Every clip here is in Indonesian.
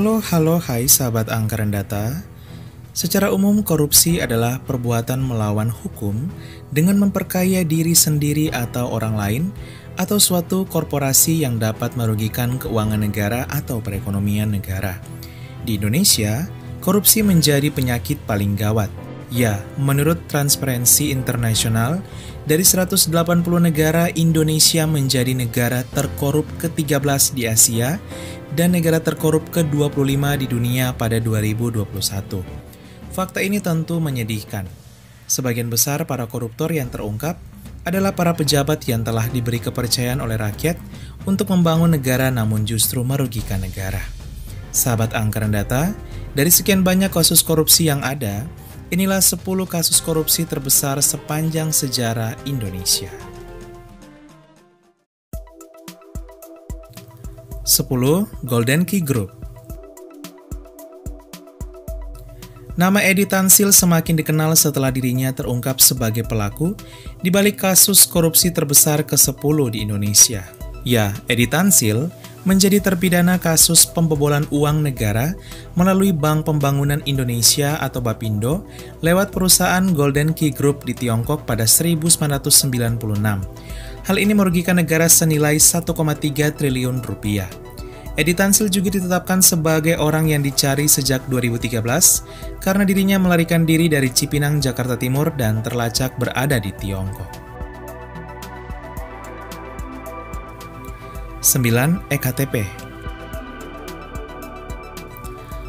Halo, hai sahabat anggaran data. Secara umum, korupsi adalah perbuatan melawan hukum dengan memperkaya diri sendiri atau orang lain, atau suatu korporasi yang dapat merugikan keuangan negara atau perekonomian negara. Di Indonesia, korupsi menjadi penyakit paling gawat. Ya, menurut Transparency International, dari 180 negara, Indonesia menjadi negara terkorup ke-13 di Asia dan negara terkorup ke-25 di dunia pada 2021. Fakta ini tentu menyedihkan. Sebagian besar para koruptor yang terungkap adalah para pejabat yang telah diberi kepercayaan oleh rakyat untuk membangun negara namun justru merugikan negara. Sahabat anggaran data, dari sekian banyak kasus korupsi yang ada, inilah 10 kasus korupsi terbesar sepanjang sejarah Indonesia. 10. Golden Key Group. Nama Edi Tansil semakin dikenal setelah dirinya terungkap sebagai pelaku di balik kasus korupsi terbesar ke-10 di Indonesia. Ya, Edi Tansil menjadi terpidana kasus pembobolan uang negara melalui Bank Pembangunan Indonesia atau Bapindo lewat perusahaan Golden Key Group di Tiongkok pada 1996. Hal ini merugikan negara senilai 1,3 triliun rupiah. Edi Tansil juga ditetapkan sebagai orang yang dicari sejak 2013 karena dirinya melarikan diri dari Cipinang, Jakarta Timur dan terlacak berada di Tiongkok. 9. EKTP.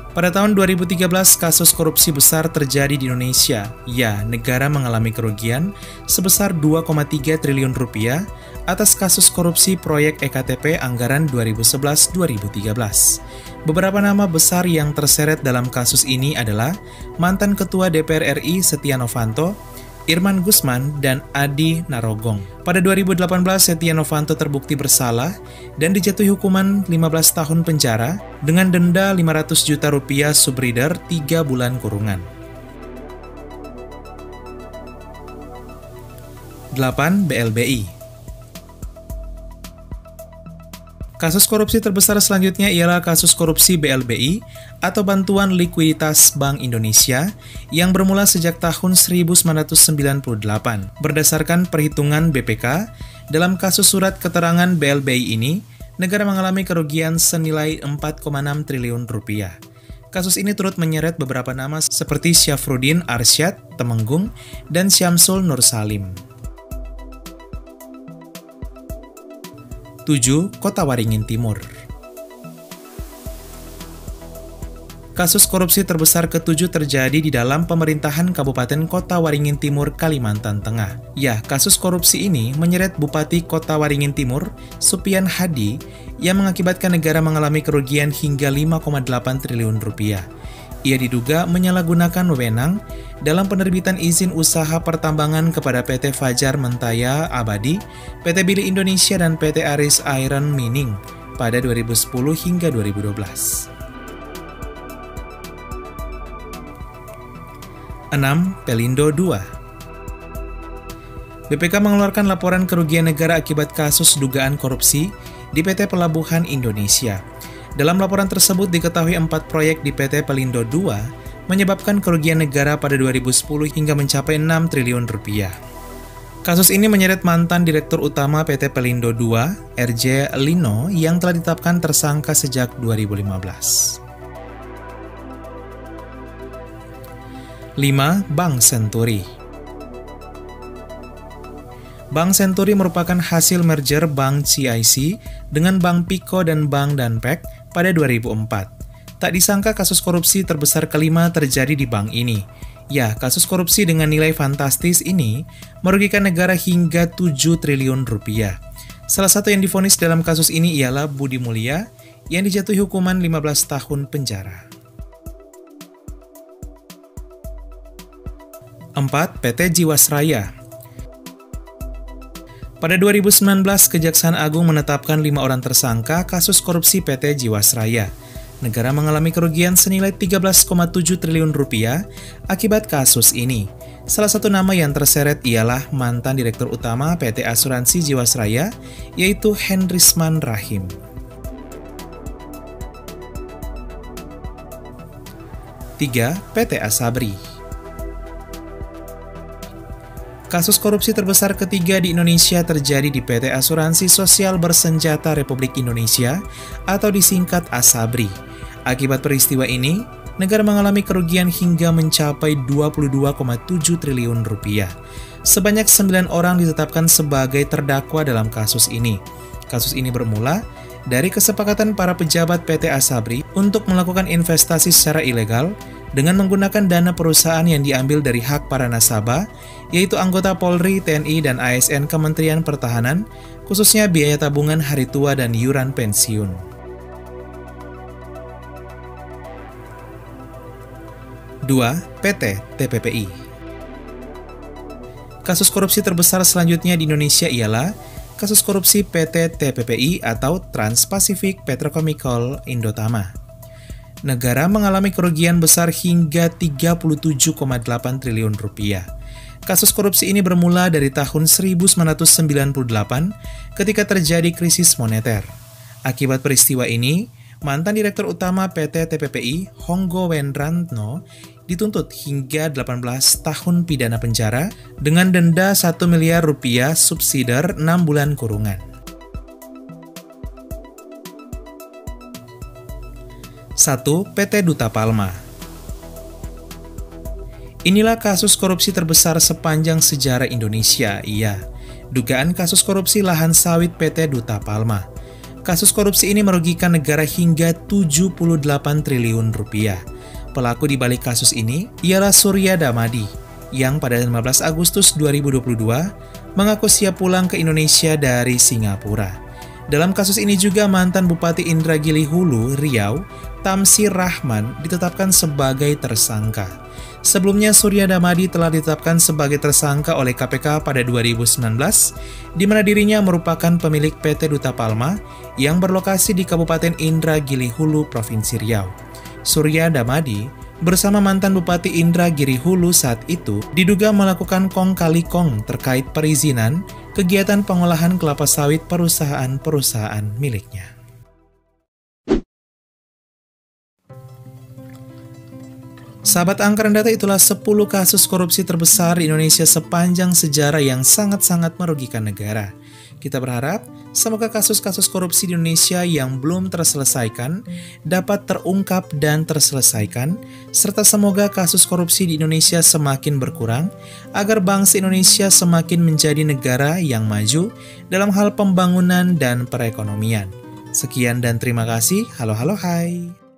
Pada tahun 2013, kasus korupsi besar terjadi di Indonesia. Ya, negara mengalami kerugian sebesar 2,3 triliun rupiah atas kasus korupsi proyek EKTP anggaran 2011-2013. Beberapa nama besar yang terseret dalam kasus ini adalah mantan Ketua DPR RI Setia Novanto, Irman Gusman, dan Adi Narogong. Pada 2018, Setia Novanto terbukti bersalah dan dijatuhi hukuman 15 tahun penjara dengan denda 500 juta rupiah subsidiar 3 bulan kurungan. 8. BLBI. Kasus korupsi terbesar selanjutnya ialah kasus korupsi BLBI atau Bantuan Likuiditas Bank Indonesia yang bermula sejak tahun 1998. Berdasarkan perhitungan BPK, dalam kasus surat keterangan BLBI ini, negara mengalami kerugian senilai 4,6 triliun rupiah. Kasus ini turut menyeret beberapa nama seperti Syafruddin Arsyad Temenggung dan Syamsul Nur Salim. 7. Kota Waringin Timur. Kasus korupsi terbesar ke-7 terjadi di dalam pemerintahan Kabupaten Kota Waringin Timur, Kalimantan Tengah. Ya, kasus korupsi ini menyeret Bupati Kota Waringin Timur, Supian Hadi, yang mengakibatkan negara mengalami kerugian hingga 5,8 triliun rupiah. Ia diduga menyalahgunakan wewenang dalam penerbitan izin usaha pertambangan kepada PT Fajar Mentaya Abadi, PT Bili Indonesia, dan PT Aris Iron Mining pada 2010 hingga 2012. 6. Pelindo II. BPK mengeluarkan laporan kerugian negara akibat kasus dugaan korupsi di PT Pelabuhan Indonesia. Dalam laporan tersebut diketahui 4 proyek di PT Pelindo II menyebabkan kerugian negara pada 2010 hingga mencapai 6 triliun rupiah. Kasus ini menyeret mantan Direktur Utama PT Pelindo II, RJ Lino, yang telah ditetapkan tersangka sejak 2015. 5. Bank Senturi. Bank Senturi merupakan hasil merger Bank CIC dengan Bank Piko dan Bank Danpek pada 2004. Tak disangka kasus korupsi terbesar kelima terjadi di bank ini. Ya, kasus korupsi dengan nilai fantastis ini merugikan negara hingga 7 triliun rupiah. Salah satu yang divonis dalam kasus ini ialah Budi Mulya yang dijatuhi hukuman 15 tahun penjara. 4. PT Jiwasraya. Pada 2019, Kejaksaan Agung menetapkan 5 orang tersangka kasus korupsi PT Jiwasraya. Negara mengalami kerugian senilai 13,7 triliun rupiah akibat kasus ini. Salah satu nama yang terseret ialah mantan Direktur Utama PT Asuransi Jiwasraya, yaitu Henrisman Rahim. 3. PT Asabri. Kasus korupsi terbesar ketiga di Indonesia terjadi di PT Asuransi Sosial Bersenjata Republik Indonesia atau disingkat Asabri. Akibat peristiwa ini, negara mengalami kerugian hingga mencapai 22,7 triliun rupiah. Sebanyak 9 orang ditetapkan sebagai terdakwa dalam kasus ini. Kasus ini bermula dari kesepakatan para pejabat PT Asabri untuk melakukan investasi secara ilegal dengan menggunakan dana perusahaan yang diambil dari hak para nasabah, yaitu anggota Polri, TNI, dan ASN Kementerian Pertahanan, khususnya biaya tabungan hari tua dan iuran pensiun. 2. PT TPPI. Kasus korupsi terbesar selanjutnya di Indonesia ialah kasus korupsi PT TPPI atau Trans-Pacific Petrochemical Indotama. Negara mengalami kerugian besar hingga 37,8 triliun rupiah. Kasus korupsi ini bermula dari tahun 1998 ketika terjadi krisis moneter. Akibat peristiwa ini, mantan Direktur Utama PT TPPI, Honggo Wenrantno, dituntut hingga 18 tahun pidana penjara dengan denda 1 miliar rupiah subsidiar 6 bulan kurungan. 1. PT Duta Palma. Inilah kasus korupsi terbesar sepanjang sejarah Indonesia, dugaan kasus korupsi lahan sawit PT Duta Palma. Kasus korupsi ini merugikan negara hingga 78 triliun rupiah. Pelaku di balik kasus ini ialah Surya Damadi, yang pada 15 Agustus 2022 mengaku siap pulang ke Indonesia dari Singapura. Dalam kasus ini juga mantan Bupati Indragiri Hulu, Riau, Tamsir Rahman ditetapkan sebagai tersangka. Sebelumnya Surya Damadi telah ditetapkan sebagai tersangka oleh KPK pada 2019, di mana dirinya merupakan pemilik PT Duta Palma yang berlokasi di Kabupaten Indragiri Hulu, Provinsi Riau. Surya Damadi bersama mantan Bupati Indragiri Hulu saat itu diduga melakukan kong kali kong terkait perizinan kegiatan pengolahan kelapa sawit perusahaan-perusahaan miliknya. Sahabat Angkatan Data, itulah 10 kasus korupsi terbesar di Indonesia sepanjang sejarah yang sangat-sangat merugikan negara. Kita berharap semoga kasus-kasus korupsi di Indonesia yang belum terselesaikan dapat terungkap dan terselesaikan, serta semoga kasus korupsi di Indonesia semakin berkurang agar bangsa Indonesia semakin menjadi negara yang maju dalam hal pembangunan dan perekonomian. Sekian dan terima kasih. Halo, hai.